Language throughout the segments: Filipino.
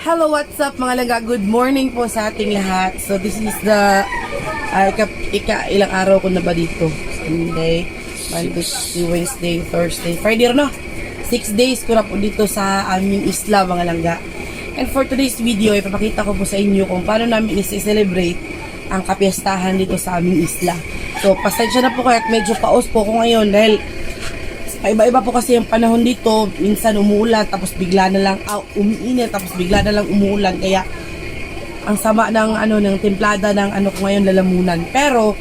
Hello, what's up mga langga? Good morning po sa ating lahat. So this is the ilang araw ko na ba dito? Sunday, Monday, Tuesday, Wednesday, Thursday, Friday no? 6 days ko na po dito sa aming isla mga langga. And for today's video, ipapakita ko po sa inyo kung paano namin i-celebrate ang kapiyastahan dito sa aming isla. So pasensya na po kayo at medyo paos po ko ngayon dahil iba-iba po kasi yung panahon dito. Minsan umuulan, tapos bigla na lang umiinit, tapos bigla na lang umuulan. Kaya ang sama ng ng templada ng ko ngayon lalamunan. Pero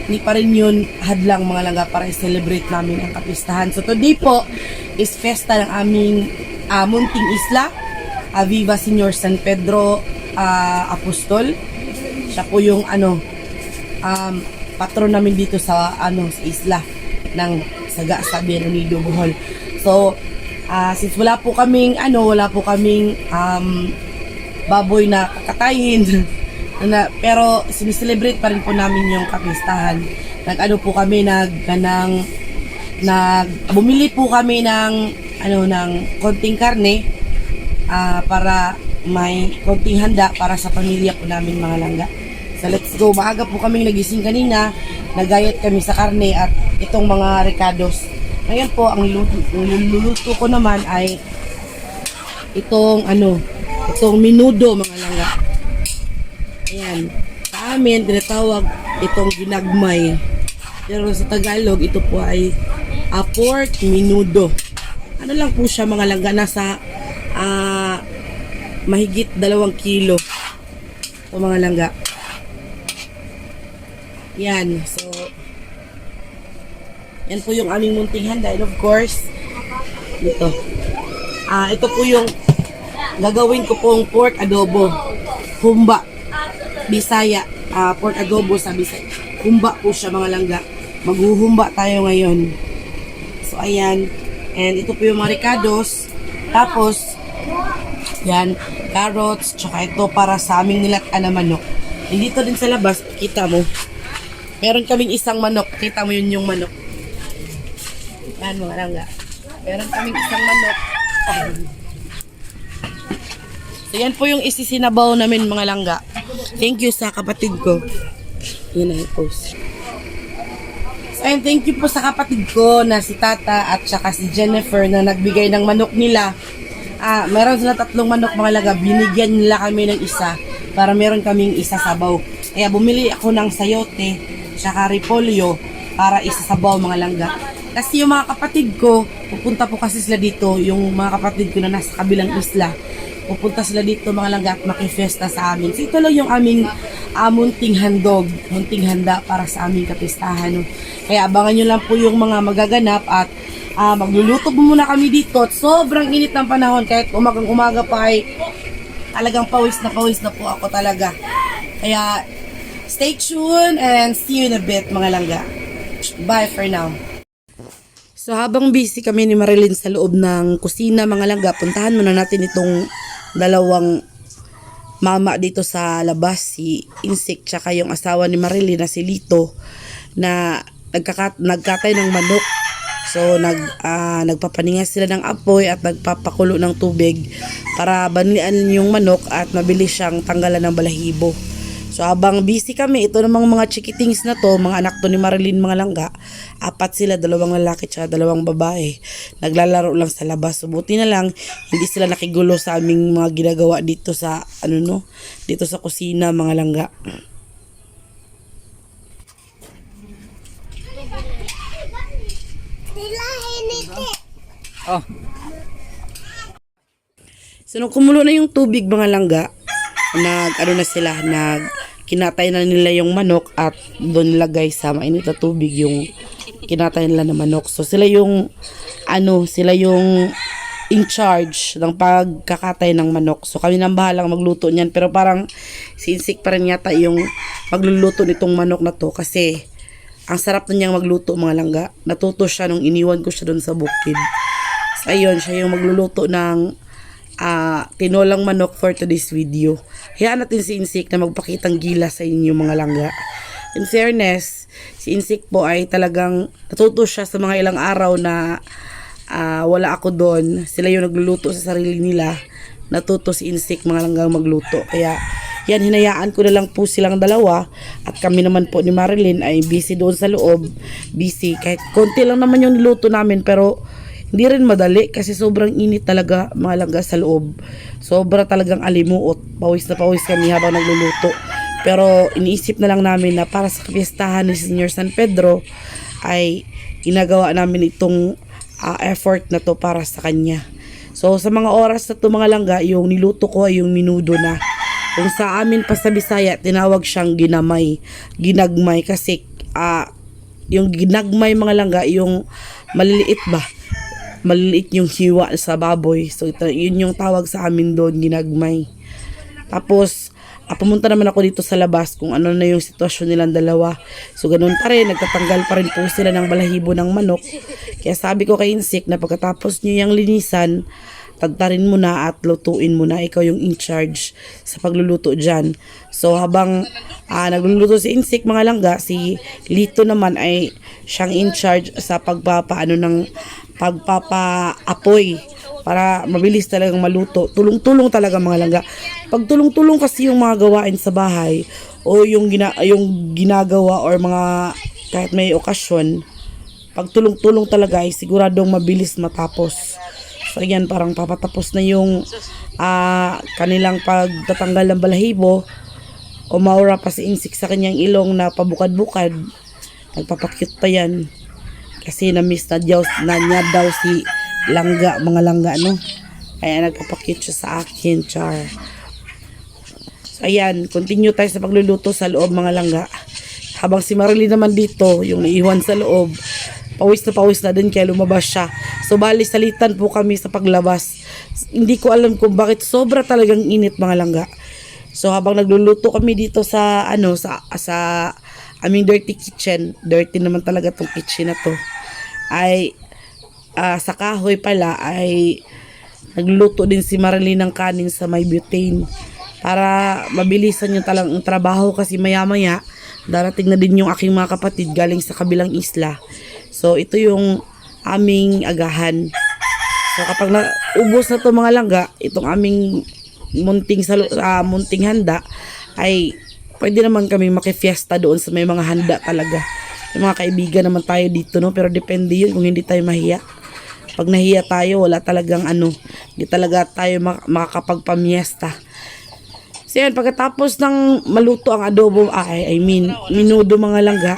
hindi pa rin yun hadlang mga langga para i-celebrate namin ang kapistahan. So today po is festa ng aming munting isla, Viva Señor San Pedro Apostol. Siya po yung patron namin dito sa sa isla ng Saga sa Unido Bohol. So since wala po kaming baboy na kakatayin pero sineselebrate pa rin po namin yung kapistahan. Po kami bumili po kami ng konting karne para may konting handa para sa pamilya po namin mga langga. So let's go. Maaga po kaming nagising kanina, nagayat kami sa karne at itong mga ricados. Ngayon po, ang luluto ko naman ay itong minudo mga langga. Ayan. Sa amin, tinatawag itong ginagmay. Pero sa Tagalog, ito po ay pork minudo. Ano lang po siya mga langga, nasa mahigit 2 kilo. Ito mga langga. Yan. So, yan po yung aming munting handa. And of course, ito po yung gagawin ko pong pork adobo. Humba. Bisaya. Pork adobo sa Bisaya. Humba po siya mga langga. Maghuhumba tayo ngayon. So, ayan. And ito po yung mga ricados. Tapos, yan, carrots. Tsaka ito para sa aming nilataan na manok. And dito din sa labas, kita mo. Meron kaming isang manok. Kita mo yun yung manok. Yan mga langga. Meron kaming isang manok. So yan po yung isisinabaw namin mga langga. Thank you sa kapatid ko. Yan na i-post. So and thank you po sa kapatid ko na si Tata at saka si Jennifer na nagbigay ng manok nila. Meron sila 3 manok mga langga. Binigyan nila kami ng isa para meron kaming isa sabaw. Kaya bumili ako ng sayote saka repolyo para isasabaw mga langga. Kasi yung mga kapatid ko, pupunta po kasi sila dito, yung mga kapatid ko na nasa kabilang isla, pupunta sila dito mga langga at makifesta sa amin. So ito lang yung aming munting handog, munting handa para sa aming kapistahan. Kaya abangan nyo lang po yung mga magaganap at magluluto muna kami dito. At sobrang init ng panahon, kahit umagang-umaga pa ay talagang pawis na po ako talaga. Kaya stay tuned and see you in a bit mga langga. Bye for now. So habang busy kami ni Marilyn sa loob ng kusina mga langga, puntahan muna natin itong dalawang mama dito sa labas, si Insik tsaka yung asawa ni Marilyn na si Lito na nagkatay ng manok. So nagpapaninga sila ng apoy at nagpapakulo ng tubig para banlian yung manok at mabilis siyang tanggalan ng balahibo. So habang busy kami, ito namang mga chikitings na to, mga anak to ni Marilyn mga langga, 4 sila, 2 lalaki tsaka 2 babae. Naglalaro lang sa labas. So buti na lang, hindi sila nakigulo sa aming mga ginagawa dito sa, dito sa kusina mga langga. Oh. So nung kumulo na yung tubig mga langga, kinatay na nila yung manok at doon nilagay sa mainit na tubig yung kinatay nila na manok. So sila yung in charge ng pagkakatay ng manok. So kami nang bahalang magluto niyan, pero parang si Insik pa rin yata yung magluluto nitong manok na to kasi ang sarap na niyang magluto mga langga. Natuto siya nung iniwan ko siya doon sa bukid. So ayun, siya yung magluluto ng tinolang manok for today's video. Hayaan natin si Insik na magpakitang gila sa inyo mga langga. In fairness, si Insik po ay talagang natuto siya sa mga ilang araw na wala ako doon. Sila yung nagluluto sa sarili nila. Natuto si Insik mga langgang magluto. Kaya yan, hinayaan ko na lang po silang dalawa. At kami naman po ni Marilyn ay busy doon sa loob. Busy. Kahit konti lang naman yung niluto namin, pero hindi rin madali kasi sobrang init talaga mga langga sa loob. Sobra talagang alimuot. Pawis na pawis kami habang nagluluto. Pero iniisip na lang namin na para sa kapistahan ni Senior San Pedro ay ginagawa namin itong effort na to para sa kanya. So sa mga oras na to mga langga, yung niluto ko ay yung minudo na. Kung sa amin pa sa Bisaya, tinawag siyang ginamay. Ginagmay kasi yung ginagmay mga langga, yung maliliit ba? Maliliit yung hiwa sa baboy. So yun yung tawag sa amin doon, ginagmay. Tapos pumunta naman ako dito sa labas kung ano na yung sitwasyon nilang dalawa. So ganun pa rin, nagtatanggal pa rin po sila ng balahibo ng manok. Kaya sabi ko kay Insik na pagkatapos nyo yung linisan, tagtarin mo na at lutuin mo na. Ikaw yung in charge sa pagluluto dyan. So habang nagluluto si Insik mga langga, si Lito naman ay siyang in charge sa pagpapaapoy para mabilis talagang maluto. Tulong-tulong talaga mga langga. Pag tulong-tulong kasi yung mga gawain sa bahay o yung ginagawa or mga kahit may okasyon, pag tulong-tulong talaga ay siguradong mabilis matapos. So yan, parang papatapos na yung kanilang pagtatanggal ng balahibo. Umaura pa si Insik sa kanyang ilong na pabukad-bukad. Nagpapakyut pa yan. Kasi na-miss na niya daw si langga, mga langga, no? Kaya nagpapakyut siya sa akin, char. So ayan, continue tayo sa pagluluto sa loob mga langga. Habang si Marilyn naman dito, yung naiwan sa loob, pawis na din kaya lumabas siya. So bali salitan po kami sa paglabas. Hindi ko alam kung bakit sobra talagang init mga langga. So habang nagluluto kami dito sa sa aming dirty kitchen, dirty naman talaga tong kitchen na to, ay sa kahoy pala ay nagluluto din si Marilyn ng kanin sa may butane para mabilisan yung talang trabaho kasi maya-maya darating na din yung aking mga kapatid galing sa kabilang isla. So ito yung aming agahan. So kapag naubos na to mga langga, itong aming munting handa ay pwede naman kami makifiesta doon sa may mga handa talaga. May mga kaibigan naman tayo dito, no? Pero depende yun kung hindi tayo mahiya. Pag nahiya tayo, wala talagang hindi talaga tayo makakapagpamiesta. So yan, pagkatapos ng maluto ang adobo, minudo mga langga,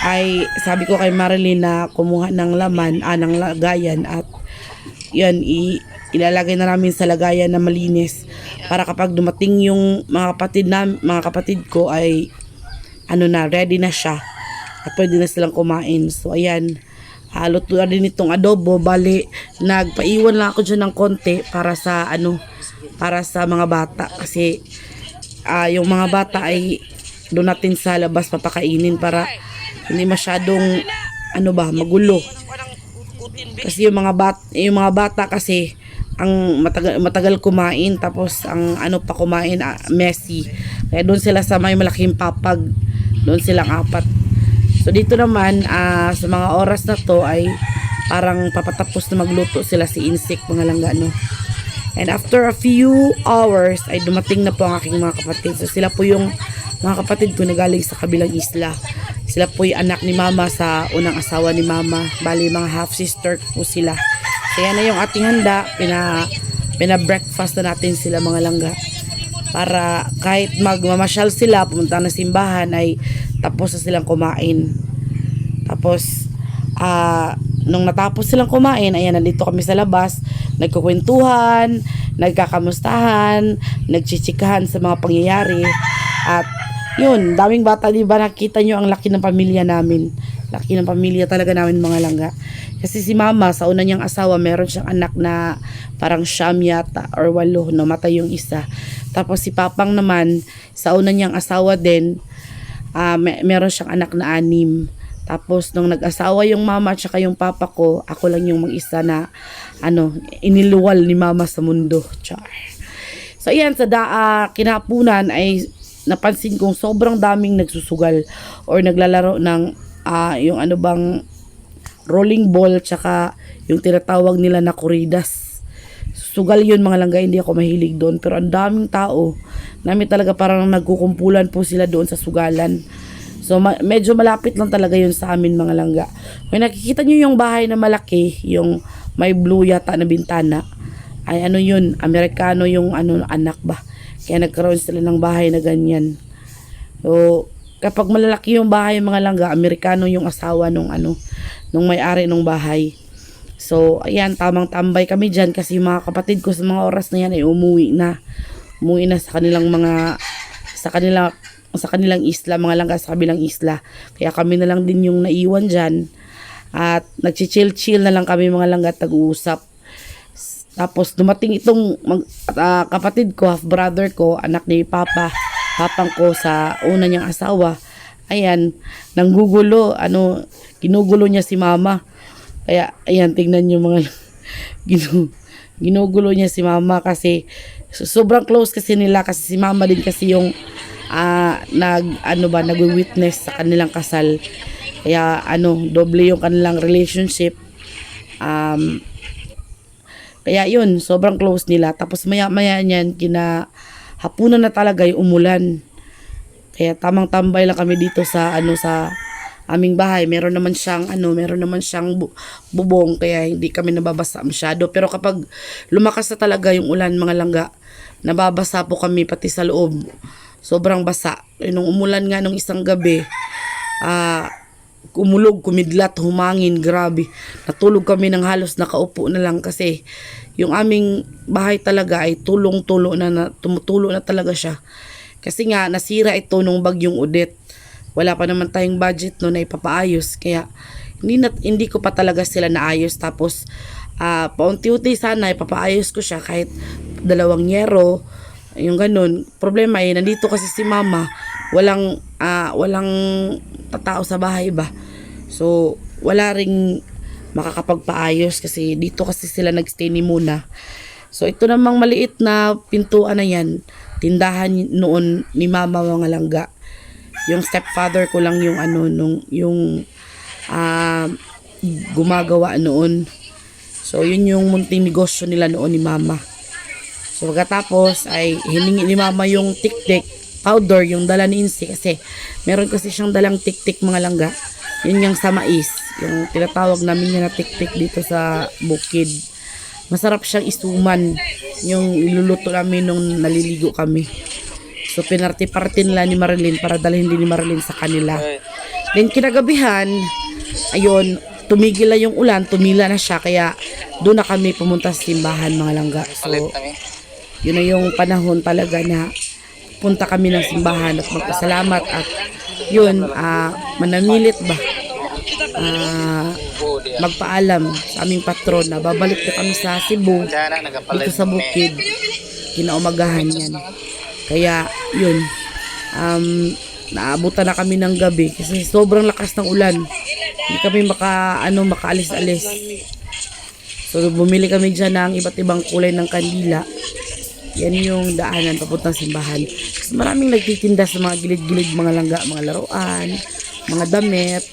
ay sabi ko kay Marilyn na kumuha ng laman, ng lagayan at yan, ilalagay na namin sa lagayan na malinis para kapag dumating yung mga kapatid ko ay ready na siya at pwede na silang kumain. So ayan, luto na din itong adobo. Bali, nagpaiwan lang ako dyan ng konti para sa mga bata kasi yung mga bata ay doon natin sa labas papakainin para hindi masyadong magulo. Kasi yung mga bata kasi ang matagal kumain, tapos ang kumain messy. Kaya doon sila sa may malaking papag, doon silang apat. So dito naman sa mga oras na to ay parang papatapos na magluto sila si Insik mga langga, no? And after a few hours ay dumating na po ang aking mga kapatid. So sila po yung mga kapatid ko na galing sa kabilang isla. Sila po yung anak ni mama sa unang asawa ni mama. Bali mga half sister po sila. So yan na yung ating handa. Pina-breakfast na natin sila mga langga. Para kahit magmamasyal sila, pumunta na simbahan, ay tapos na silang kumain. Tapos nung natapos silang kumain, ayan, nandito kami sa labas, nagkukwentuhan, nagkakamustahan, nagchichikahan sa mga pangyayari. At yun, daming bata, di ba? Nakita nyo ang laki ng pamilya namin. Laki ng pamilya talaga namin mga langga. Kasi si mama, sa una niyang asawa, meron siyang anak na parang 9 yata or 8, namatay yung isa. Tapos si papang naman, sa una niyang asawa din, meron siyang anak na 6. Tapos nung nag-asawa yung mama at saka yung papa ko, ako lang yung mag-isa na iniluwal ni mama sa mundo. Char. So ayan, sa kinapunan ay napansin kong sobrang daming nagsusugal or naglalaro ng yung rolling ball, tsaka yung tinatawag nila na corridas. Sugal yun mga langga, hindi ako mahilig doon. Pero ang daming tao. Namin talaga parang nagkukumpulan po sila doon sa sugalan. So medyo malapit lang talaga yun sa amin mga langga. Kung nakikita nyo yung bahay na malaki, yung may blue yata na bintana, ay ano yun, Amerikano yung anak ba. Kaya nagkaroon sila ng bahay na ganyan. So kapag malalaki yung bahay mga langga, Amerikano yung asawa nung may-ari nung bahay. So, ayan, tamang tambay kami dyan kasi yung mga kapatid ko sa mga oras na yan ay umuwi na. Umuwi na sa kanilang isla, mga langga sa kabilang isla. Kaya kami na lang din yung naiwan dyan. At nagchichill-chill na lang kami mga langga at nag-uusap. Tapos dumating itong kapatid ko, half-brother ko, anak ni papang ko sa una niyang asawa. Ayan, nanggugulo, ginugulo niya si mama. Kaya, ayan, tingnan nyo mga ginugulo niya si mama kasi sobrang close kasi nila kasi si mama din kasi yung nag-witness sa kanilang kasal. Kaya, doble yung kanilang relationship. Kaya yun, sobrang close nila. Tapos maya-maya niyan, hapunan na talaga yung umulan. Kaya tamang tambay lang kami dito sa aming bahay. Meron naman siyang bubong kaya hindi kami nababasa masyado. Pero kapag lumakas na talaga yung ulan mga langga, nababasa po kami pati sa loob. Sobrang basa. Nung umulan nga nung isang gabi, kumulog, kumidlat, humangin, grabe. Natulog kami ng halos nakaupo na lang kasi yung aming bahay talaga ay tumutulo na talaga siya. Kasi nga nasira ito nung bagyong Odette. Wala pa naman tayong budget no na ipapaayos. Kaya hindi ko pa talaga sila naayos. Tapos paunti-unti sana ipapaayos ko siya kahit 2 yero. Yung ganun. Problema ay nandito kasi si mama. Walang tatao sa bahay ba. So wala ring makakapagpaayos kasi dito kasi sila nagstay ni muna. So ito namang maliit na pintuan na yan. Tindahan noon ni mama mga langga. Yung stepfather ko lang yung gumagawa noon. So yun yung munting negosyo nila noon ni mama. So pagkatapos ay hiningi ni mama yung tik-tik powder, yung dala ni Insi kasi meron kasi siyang dalang tik-tik mga langga. Yun yung sa mais, yung tinatawag namin niya na tik-tik dito sa bukid. Masarap siyang isuman, yung iluluto namin nung naliligo kami. So pinarti-party nila ni Marilyn para dalhin din ni Marilyn sa kanila. Then kinagabihan, ayun, tumigil na yung ulan, tumila na siya, kaya doon na kami pumunta sa simbahan mga langga. So yun na yung panahon talaga na punta kami ng simbahan at magpasalamat at yun, manamilit ba, magpaalam sa aming patron na babalik na kami sa Cebu dito sa bukid kinaumagahan yan. Kaya yun, naabutan na kami ng gabi kasi sobrang lakas ng ulan. Hindi kami makaalis-alis. So bumili kami dyan ng iba't ibang kulay ng kandila. Yan yung daanan papuntang simbahan. Kasi maraming nagtitinda sa mga gilid-gilid, mga langga, mga laruan, mga damit.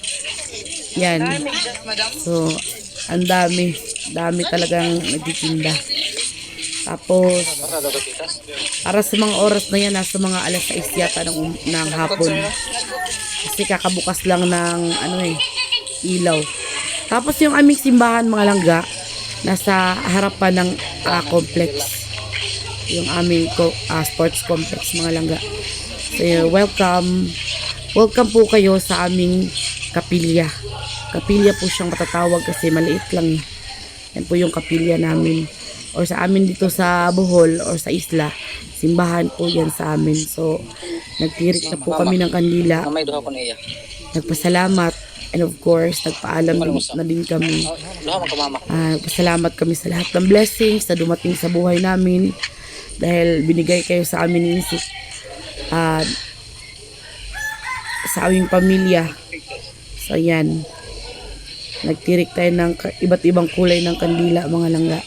Yan. So ang dami talagang nagtitinda. Tapos para sa mga oras na yan, nasa mga alas 6 yata ng hapon. Kasi kakabukas lang ng ilaw. Tapos yung aming simbahan mga langga, nasa harapan ng complex. Yung aming sports complex mga langga. So welcome po kayo sa aming kapilya. Kapilya po siyang matatawag kasi maliit lang. Yan po yung kapilya namin. Or sa amin dito sa Bohol or sa isla, simbahan po yan sa amin. So nagtirik na po kami ng kandila, nagpasalamat, and of course nagpaalam na din kami. Nagpasalamat kami sa lahat ng blessings na dumating sa buhay namin dahil binigay kayo sa amin ni Isip, sa aming pamilya. So yan, nagtirik tayo ng iba't ibang kulay ng kandila mga langga.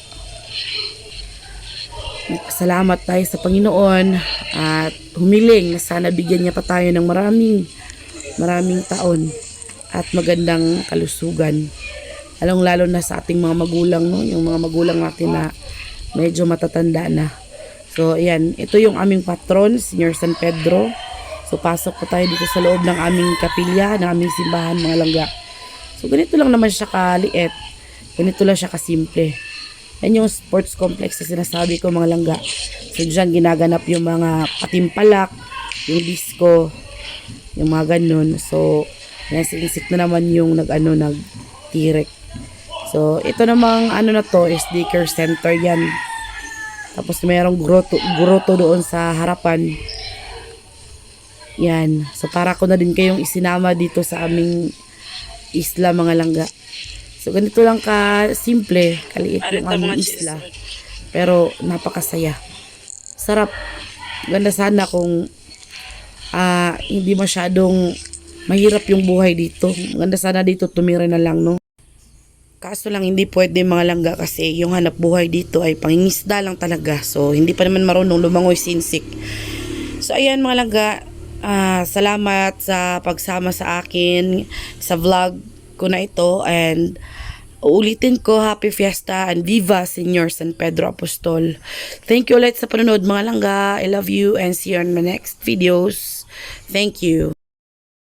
Salamat tayo sa Panginoon at humiling na sana bigyan niya pa tayo ng maraming taon at magandang kalusugan. Lalong-lalo na sa ating mga magulang, no? Yung mga magulang natin na medyo matatanda na. So, ayan. Ito yung aming patron, Senior San Pedro. So, pasok po tayo dito sa loob ng aming kapilya, ng aming simbahan, mga langga. So, ganito lang naman siya kaliit. Ganito lang siya kasimple. Yan yung sports complex na sinasabi ko, mga langga. So, dyan ginaganap yung mga patimpalak, yung disco, yung mga ganun. So, yan, sinisik na naman yung nag-tirek. So, ito namang na to is daycare center yan. Tapos mayroong groto doon sa harapan. Yan. So, para ko na din kayong isinama dito sa aming isla, mga langga. So, ganito lang ka-simple, kaliit yung aming isla. Pero, napakasaya. Sarap. Ganda sana kung hindi masyadong mahirap yung buhay dito. Ganda sana dito, tumira na lang, no? Kaso lang hindi pwede, mga langga, kasi yung hanap buhay dito ay pangingisda lang talaga. So, hindi pa naman marunong lumangoy sinsik. So, ayan, mga langga, salamat sa pagsama sa akin sa vlog ko na ito. And uulitin ko, Happy Fiesta and Viva Senior San Pedro Apostol. Thank you ulit sa panonood, mga langga. I love you and see you on my next videos. Thank you.